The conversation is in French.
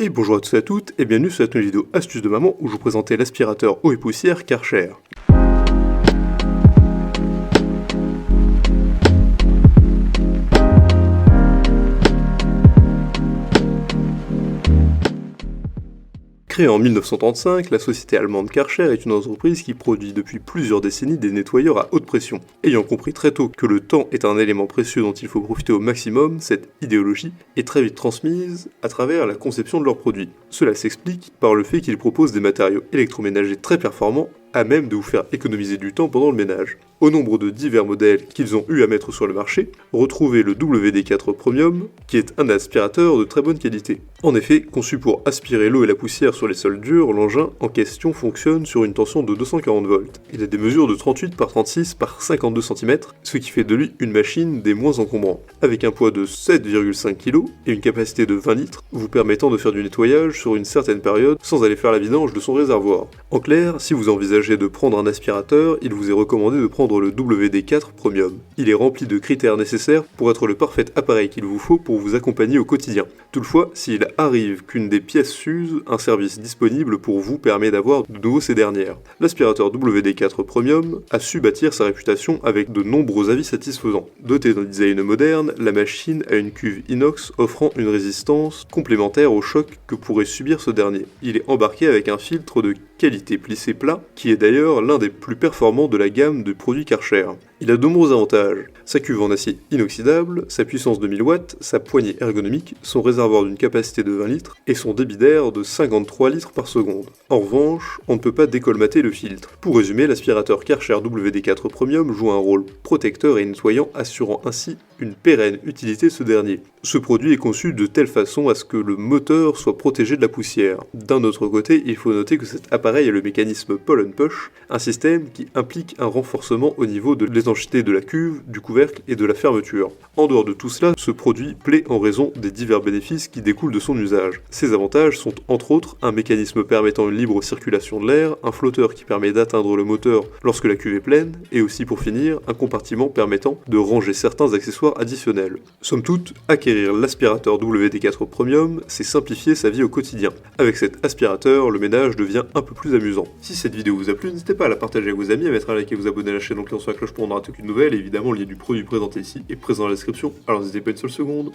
Et bonjour à tous et à toutes, et bienvenue sur cette nouvelle vidéo astuce de maman où je vous présentais l'aspirateur eau et poussière Karcher. Créée en 1935, la société allemande Karcher est une entreprise qui produit depuis plusieurs décennies des nettoyeurs à haute pression. Ayant compris très tôt que le temps est un élément précieux dont il faut profiter au maximum, cette idéologie est très vite transmise à travers la conception de leurs produits. Cela s'explique par le fait qu'ils proposent des matériaux électroménagers très performants à même de vous faire économiser du temps pendant le ménage. Au nombre de divers modèles qu'ils ont eu à mettre sur le marché, retrouvez le WD4 Premium, qui est un aspirateur de très bonne qualité. En effet, conçu pour aspirer l'eau et la poussière sur les sols durs, l'engin en question fonctionne sur une tension de 240 volts. Il a des mesures de 38 par 36 par 52 cm, ce qui fait de lui une machine des moins encombrants. Avec un poids de 7,5 kg et une capacité de 20 litres, vous permettant de faire du nettoyage sur une certaine période sans aller faire la vidange de son réservoir. En clair, si vous envisagez de prendre un aspirateur, il vous est recommandé de prendre le WD4 Premium. Il est rempli de critères nécessaires pour être le parfait appareil qu'il vous faut pour vous accompagner au quotidien. Toutefois, s'il arrive qu'une des pièces s'use, un service disponible pour vous permet d'avoir de nouveau ces dernières. L'aspirateur WD4 Premium a su bâtir sa réputation avec de nombreux avis satisfaisants. Doté d'un design moderne, la machine a une cuve inox offrant une résistance complémentaire au choc que pourrait subir ce dernier. Il est embarqué avec un filtre de qualité plissé plat, qui est d'ailleurs l'un des plus performants de la gamme de produits Karcher. Il a de nombreux avantages. Sa cuve en acier inoxydable, sa puissance de 1000 watts, sa poignée ergonomique, son réservoir d'une capacité de 20 litres et son débit d'air de 53 litres par seconde. En revanche, on ne peut pas décolmater le filtre. Pour résumer, l'aspirateur Karcher WD4 Premium joue un rôle protecteur et nettoyant, assurant ainsi une pérenne utilité de ce dernier. Ce produit est conçu de telle façon à ce que le moteur soit protégé de la poussière. D'un autre côté, il faut noter que cet appareil a le mécanisme pull and push, un système qui implique un renforcement au niveau de l'étanchéité de la cuve, du couvercle et de la fermeture. En dehors de tout cela, ce produit plaît en raison des divers bénéfices qui découlent de son usage. Ces avantages sont entre autres un mécanisme permettant une libre circulation de l'air, un flotteur qui permet d'atteindre le moteur lorsque la cuve est pleine, et aussi pour finir, un compartiment permettant de ranger certains accessoires additionnels. Somme toute, acquérir l'aspirateur WD4 Premium, c'est simplifier sa vie au quotidien. Avec cet aspirateur, le ménage devient un peu plus amusant. Si cette vidéo vous a plu, n'hésitez pas à la partager avec vos amis, à mettre un like et vous abonner à la chaîne en cliquant sur la cloche pour ne rater aucune nouvelle, et évidemment le lien du produit présenté ici est présent dans la description, alors n'hésitez pas une seule seconde.